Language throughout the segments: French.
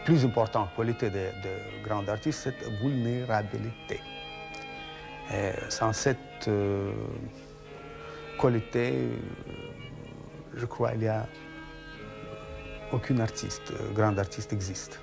plus importante qualité de grand artiste, c'est la vulnérabilité. Et sans cette qualité, je crois qu'il n'y a aucun artiste, grand artiste existe.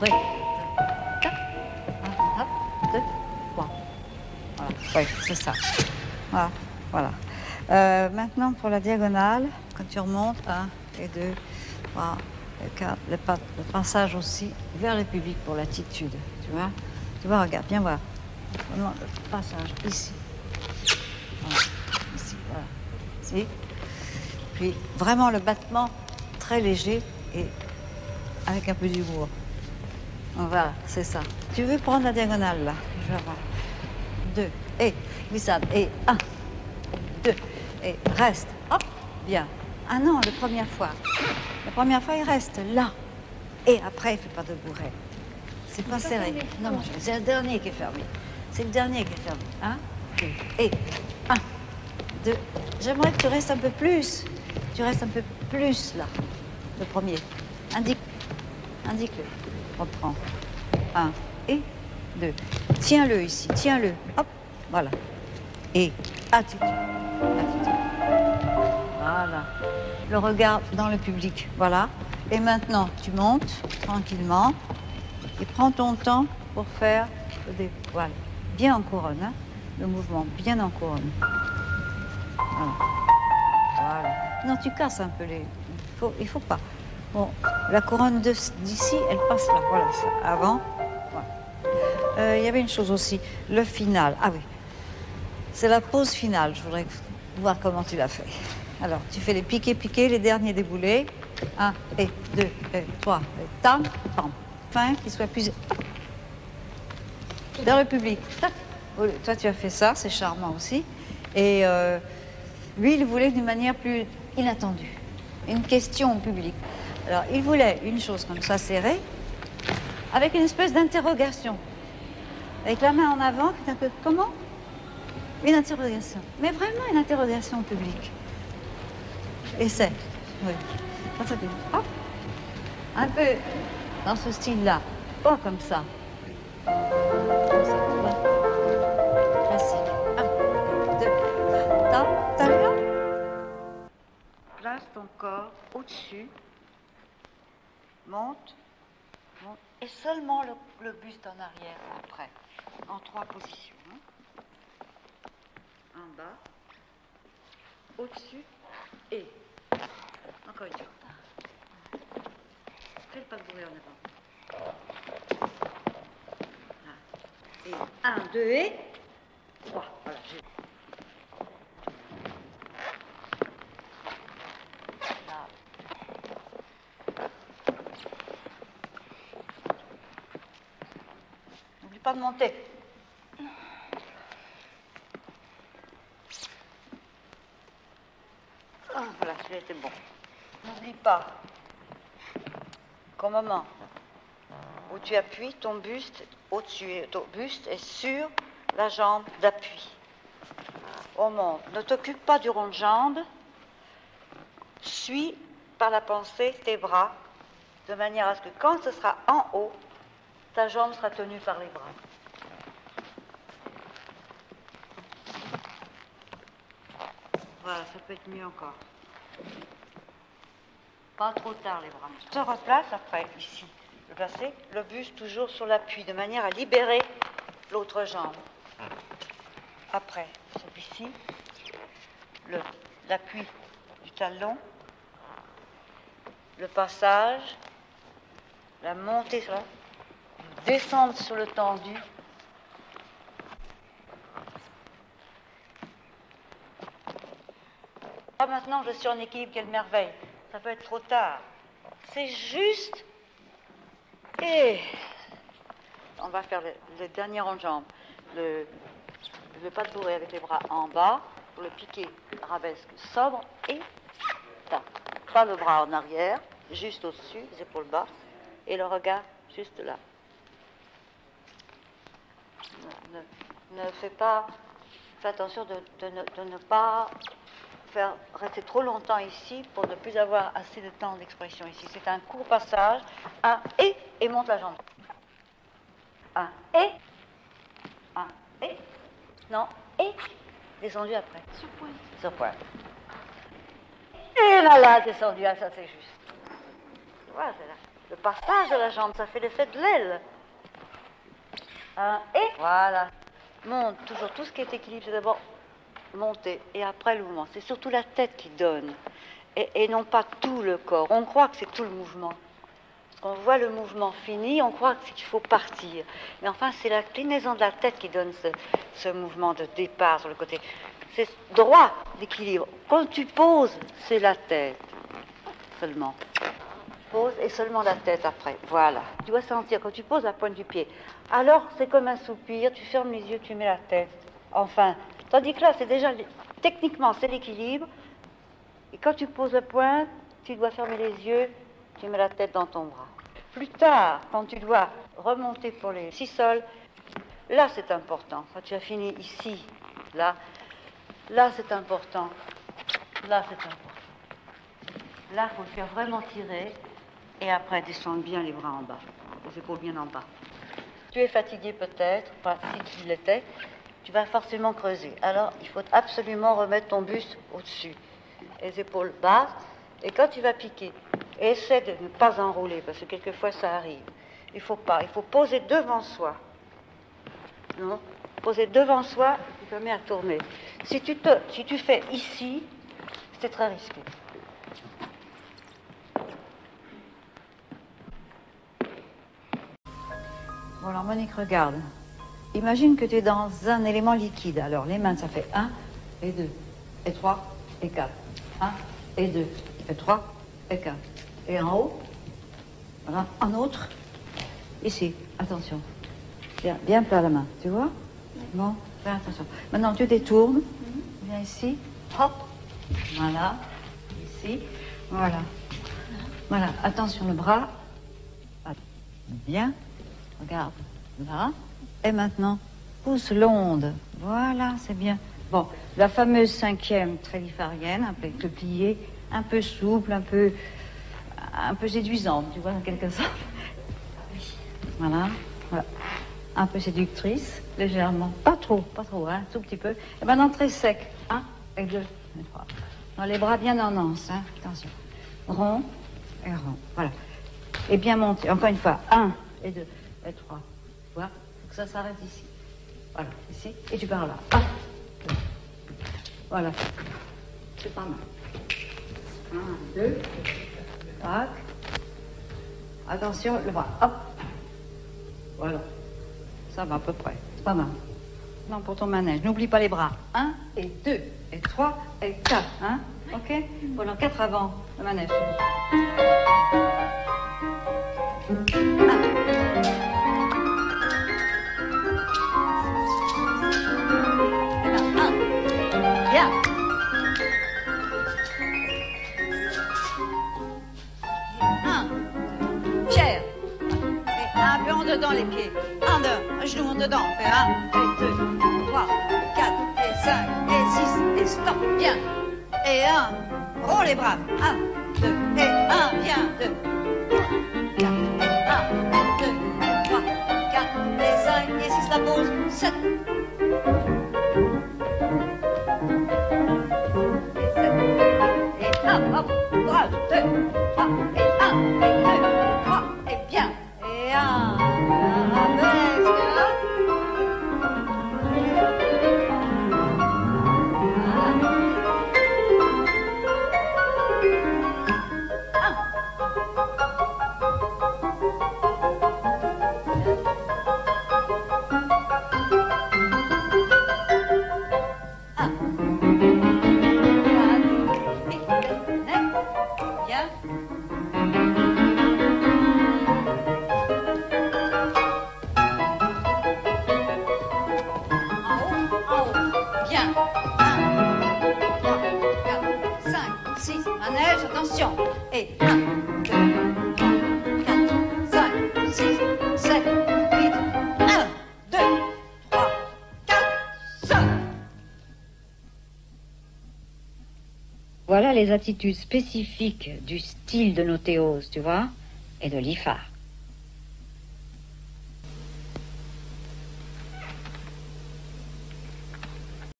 Oui. Hop, 2, 3. Voilà. Oui, c'est ça. Voilà. Voilà. Maintenant, pour la diagonale, quand tu remontes, 1 et 2, 3, et 4, le passage aussi vers le public pour l'attitude. Tu vois, regarde, viens voir. Vraiment, le passage ici. Voilà. Ici, voilà. Ici. Puis, vraiment, le battement très léger et avec un peu d'humour. Voilà, c'est ça. Tu veux prendre la diagonale, là? Je vais voir. 2, et glissade, et 1, 2, et reste. Hop, bien. Ah non, la première fois. La première fois, il reste là. Et après, il ne fait pas de bourret. C'est pas serré. Non, c'est le dernier qui est fermé. C'est le dernier qui est fermé. 1, 2, et 1, 2. J'aimerais que tu restes un peu plus. Tu restes un peu plus, là. Le premier. Indique-le. Reprends. 1 et 2. Tiens-le ici, tiens-le. Hop, voilà. Et attitude. Voilà. Le regard dans le public. Voilà. Et maintenant, tu montes tranquillement et prends ton temps pour faire le dévoile. Bien en couronne, hein. Le mouvement, bien en couronne. Voilà. Voilà. Non, tu casses un peu les... Il faut pas. Bon, la couronne d'ici, elle passe là. Voilà, ça. Avant. Voilà. Il y avait une chose aussi, le final. Ah oui, c'est la pause finale. Je voudrais voir comment tu l'as fait. Alors, tu fais les piqués, les derniers déboulés. 1, et 2, et 3, et tam, pam. Fin, qu'il soit plus... Vers le public. Tac. Toi, tu as fait ça, c'est charmant aussi. Et lui, il voulait d'une manière plus inattendue. Une question au public. Alors, il voulait une chose comme ça, serrée, avec une espèce d'interrogation. Avec la main en avant, qui est un peu... Comment? Une interrogation. Mais vraiment une interrogation au public. Essaie. Oui. Hop. Un peu dans ce style-là. Pas comme ça. Comme ça, tu vois. Classique. 1, 2, t'as vu là? Place ton corps au-dessus. Monte. Et seulement le buste en arrière après, en 3 positions. En bas, au-dessus et encore une fois. Fais le pas de bruit en avant. Et 1, 2 et 3. Voilà. N'oublie pas de monter. Oh, voilà, celui-là était bon. N'oublie pas qu'au moment où tu appuies, ton buste au-dessus, ton buste est sur la jambe d'appui. On monte. Ne t'occupe pas du rond de jambe. Suis par la pensée tes bras, de manière à ce que quand ce sera en haut, ta jambe sera tenue par les bras. Voilà, ça peut être mieux encore. Pas trop tard les bras. Je te replace après, ici. Je vais placer le buste toujours sur l'appui, de manière à libérer l'autre jambe. Après, celui-ci, l'appui du talon, le passage, la montée sur la... descendre sur le tendu. Là, maintenant, je suis en équilibre, quelle merveille. Ça peut être trop tard. C'est juste. Et on va faire le dernier rond de jambe. Le pas de bourré avec les bras en bas pour le piqué arabesque sobre et tac. Pas le bras en arrière, juste au-dessus, les épaules basses et le regard juste là. Ne fais pas. Fais attention de ne pas rester trop longtemps ici pour ne plus avoir assez de temps d'expression ici. C'est un court passage. Un et monte la jambe. Un et. Non, et. Descendu après. Sur pointe. Sur pointe. Et là, descendu. Ah, ça c'est juste. Voilà, c'est là. Le passage de la jambe, ça fait l'effet de l'aile. Un et. Voilà. Monte. Toujours tout ce qui est équilibre, c'est d'abord monter et après le mouvement. C'est surtout la tête qui donne et non pas tout le corps. On croit que c'est tout le mouvement. Quand on voit le mouvement fini, on croit qu'il faut partir. Mais enfin, c'est la clinaison de la tête qui donne ce mouvement de départ sur le côté. C'est droit d'équilibre. Quand tu poses, c'est la tête seulement. Pose et seulement la tête après. Voilà. Tu dois sentir quand tu poses la pointe du pied. Alors, c'est comme un soupir. Tu fermes les yeux, tu mets la tête. Enfin, tandis que là, c'est déjà, techniquement, c'est l'équilibre. Et quand tu poses la pointe, tu dois fermer les yeux, tu mets la tête dans ton bras. Plus tard, quand tu dois remonter pour les 6 sols, là, c'est important. Quand tu as fini ici, là c'est important. Là, c'est important. Là, il faut le faire vraiment tirer. Et après, descendre bien les bras en bas. Les épaules bien en bas. Tu es fatigué peut-être, enfin, si tu l'étais. Tu vas forcément creuser. Alors, il faut absolument remettre ton buste au-dessus. Les épaules basses. Et quand tu vas piquer, essaie de ne pas enrouler, parce que quelquefois ça arrive. Il faut pas. Il faut poser devant soi. Non? Poser devant soi, tu te mets à tourner. Si tu fais ici, c'est très risqué. Bon, alors Monique, regarde. Imagine que tu es dans un élément liquide. Alors, les mains, ça fait 1 et 2, et 3, et 4. 1 et 2, et 3, et 4. Et en haut, voilà, un autre. Ici, attention. Bien plat la main, tu vois? Bon, fais attention. Maintenant, tu détournes. Viens ici, hop. Voilà, ici, voilà. Voilà, attention, le bras. Bien, regarde, là. Et maintenant, pousse l'onde. Voilà, c'est bien. Bon, la fameuse 5e trélifarienne, avec le plié, un peu souple, un peu séduisante, tu vois, en quelque sorte. Voilà, voilà. Un peu séductrice, légèrement. Pas trop, hein, tout petit peu. Et maintenant, très sec. 1 et 2 et 3. Dans les bras bien en anse, hein, attention. Rond et rond, voilà. Et bien monté, encore une fois. 1 et 2 et 3. Tu vois? Ça s'arrête ici. Voilà, ici. Et tu pars là. 1, 2. Voilà. C'est pas mal. 1, 2. Tac. Attention, le bras. Hop. Voilà. Ça va à peu près. C'est pas mal. Non, pour ton manège. N'oublie pas les bras. 1 et 2 et 3 et 4. Hein? OK? Voilà, 4 avant le manège. 1. Bien. Pierre. Et un peu en dedans les pieds. Un genou en dedans. Fais 1 et 2, 3, 4 et 5 et 6 et stop. Bien. Et 1. Roule les bras. 1, 2 et 1. Bien. 2, 3, 4 et 1, 2, 3. laisse la pause. 7. Et 1, hop, bras, 2, 3, et 1, et 2, et 3, et bien. Et 1, arabesque. Attention. Et 1, 2, 3, 4, 5, 6, 7, 8. 1, 2, 3, 4, 5. Voilà les attitudes spécifiques du style de Nothéos, tu vois, et de l'IFAR.